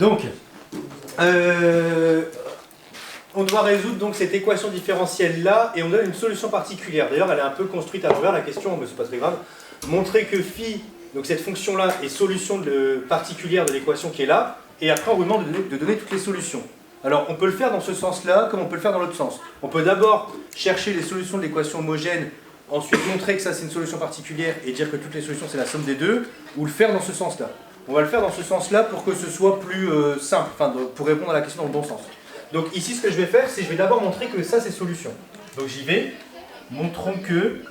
Donc, on doit résoudre donc cette équation différentielle là et on donne une solution particulière. D'ailleurs, elle est un peu construite à l'envers la question, mais c'est pas très grave. Montrer que phi, donc cette fonction là, est solution particulière de l'équation qui est là, et après on vous demande de donner toutes les solutions. Alors, on peut le faire dans ce sens-là, comme on peut le faire dans l'autre sens. On peut d'abord chercher les solutions de l'équation homogène, ensuite montrer que ça c'est une solution particulière et dire que toutes les solutions c'est la somme des deux, ou le faire dans ce sens-là. On va le faire dans ce sens-là pour que ce soit plus simple, enfin, pour répondre à la question dans le bon sens. Donc ici, ce que je vais faire, c'est que je vais d'abord montrer que ça c'est solution. Donc j'y vais, montrons que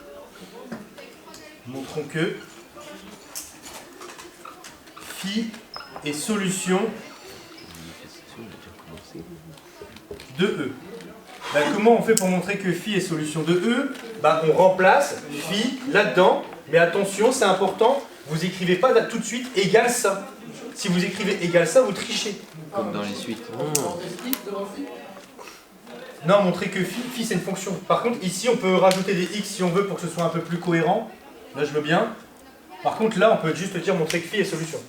phi est solution de E. Ben, comment on fait pour montrer que phi est solution de E? Ben, on remplace phi là-dedans, mais attention, c'est important, vous écrivez pas tout de suite égal ça. Si vous écrivez égal ça, vous trichez. Comme dans les suites. Non, montrer que phi c'est une fonction. Par contre, ici, on peut rajouter des x si on veut pour que ce soit un peu plus cohérent. Là, je veux bien. Par contre, là, on peut juste dire montrer que phi est solution.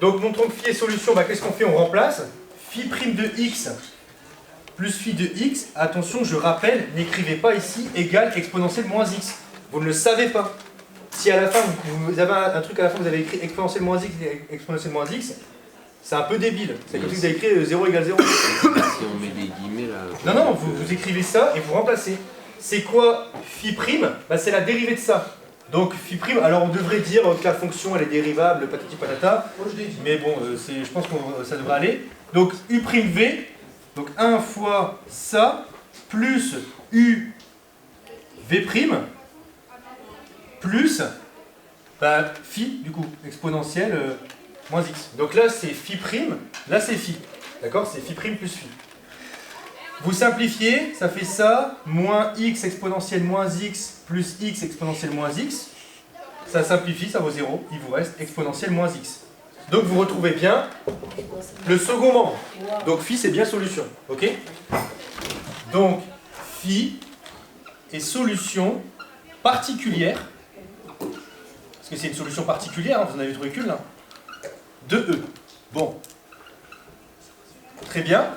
Donc, montrons que phi est solution. Bah, qu'est-ce qu'on fait? On remplace phi prime de x plus phi de x. Attention, je rappelle, n'écrivez pas ici égal exponentielle moins x. Vous ne le savez pas. Si à la fin, vous avez un truc à la fin, vous avez écrit exponentielle moins x et exponentielle moins x, c'est un peu débile. C'est comme si vous avez écrit 0 égale 0. Si on met des guillemets là... Non, vous écrivez ça et vous remplacez. C'est quoi phi prime? Bah, c'est la dérivée de ça. Donc phi prime, alors on devrait dire que la fonction elle est dérivable, patati patata. Mais bon, je pense que ça devrait aller. Donc u prime v, donc 1 fois ça, plus u v prime, plus bah, phi, du coup, exponentielle moins x. Donc là c'est phi prime, là c'est phi. D'accord? C'est phi prime plus phi. Vous simplifiez, ça fait ça, moins x exponentielle moins x plus x exponentielle moins x. Ça simplifie, ça vaut 0. Il vous reste exponentielle moins x. Donc vous retrouvez bien le second membre. Donc phi c'est bien solution. Ok? Donc phi est solution particulière. Parce que c'est une solution particulière, hein, vous en avez trouvé qu'une là. De E. Bon. Très bien.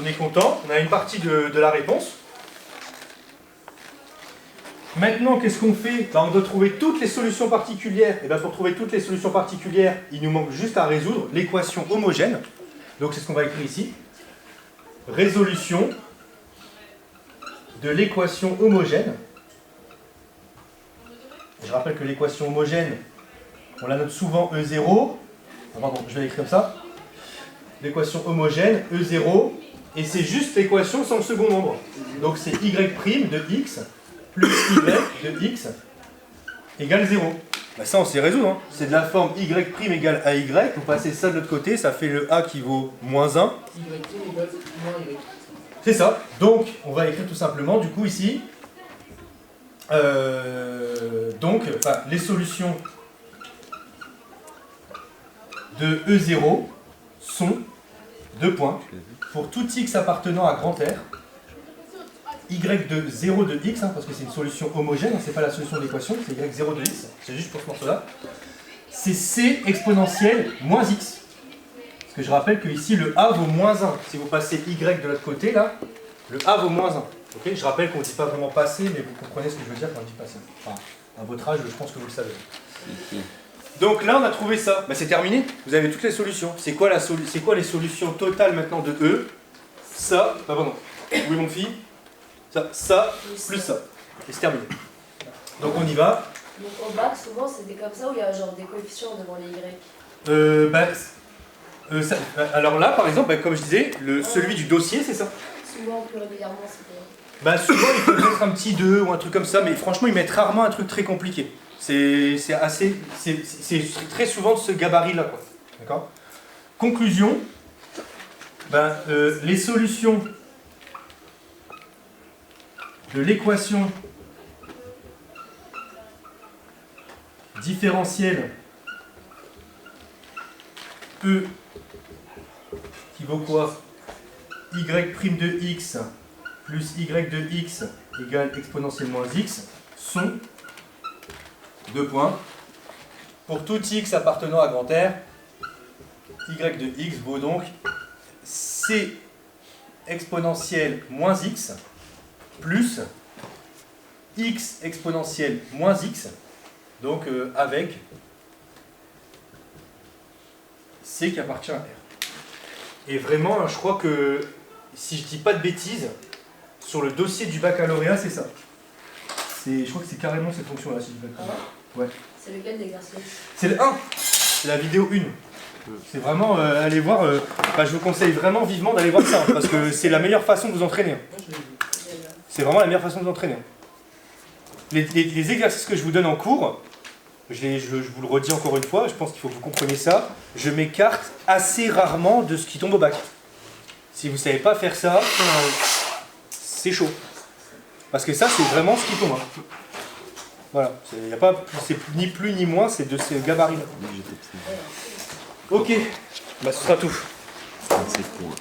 On est content, on a une partie de la réponse. Maintenant, qu'est-ce qu'on fait? On doit trouver toutes les solutions particulières. Et bien, pour trouver toutes les solutions particulières, il nous manque juste à résoudre l'équation homogène. Donc, c'est ce qu'on va écrire ici. Résolution de l'équation homogène. Je rappelle que l'équation homogène, on la note souvent E0. Pardon, je vais l'écrire comme ça. L'équation homogène, E0. Et c'est juste l'équation sans le second nombre. Donc c'est y' de x plus y de x égale 0. Ben ça on sait résoudre. Hein. C'est de la forme y' égale à y. Vous passez ça de l'autre côté, ça fait le a qui vaut moins 1. C'est ça. Donc on va écrire tout simplement du coup ici. Les solutions de E0 sont 2 points. Pour tout x appartenant à grand R, y de 0 de x, hein, parce que c'est une solution homogène, c'est pas la solution de l'équation, c'est y0 de x, c'est juste pour ce morceau-là, c'est c exponentielle moins x. Parce que je rappelle que ici le a vaut moins 1. Si vous passez y de l'autre côté, là, le a vaut moins 1. Okay, je rappelle qu'on ne dit pas vraiment passer, mais vous comprenez ce que je veux dire quand on dit passer. Enfin, à votre âge, je pense que vous le savez. Donc là, on a trouvé ça. Ben, c'est terminé. Vous avez toutes les solutions. C'est quoi les solutions totales maintenant de E? Ça, pardon. Où est mon fille? Ça, plus ça. Et c'est terminé. Donc on y va. Donc au bac, souvent, c'est comme ça où il y a genre des coefficients devant les y. Alors là, par exemple, comme je disais, celui du dossier, c'est ça. Souvent, plus régulièrement, c'est souvent, il faut mettre un petit 2 ou un truc comme ça, mais franchement, ils mettent rarement un truc très compliqué. C'est très souvent de ce gabarit-là, quoi. D'accord? Conclusion, les solutions de l'équation différentielle E qui vaut quoi? Y' de x plus y de x égale exponentielle moins x sont 2 points. Pour tout x appartenant à grand R, y de x vaut donc c exponentielle moins x plus x exponentielle moins x, donc avec c qui appartient à R. Et vraiment, je crois que, si je dis pas de bêtises, sur le dossier du baccalauréat, c'est ça. Je crois que c'est carrément cette fonction-là, si je dis pas de bêtises. Ouais. C'est lequel d'exercice? C'est le 1, c'est la vidéo 1. C'est vraiment, allez voir, je vous conseille vraiment vivement d'aller voir ça, parce que c'est la meilleure façon de vous entraîner. C'est vraiment la meilleure façon de vous entraîner. Les exercices que je vous donne en cours, je vous le redis encore une fois, je pense qu'il faut que vous compreniez ça, je m'écarte assez rarement de ce qui tombe au bac. Si vous ne savez pas faire ça, c'est chaud. Parce que ça, c'est vraiment ce qui tombe. Hein. Voilà, c'est ni plus ni moins, c'est de ces gabarits-là. Ok, ce sera tout. C'est cool.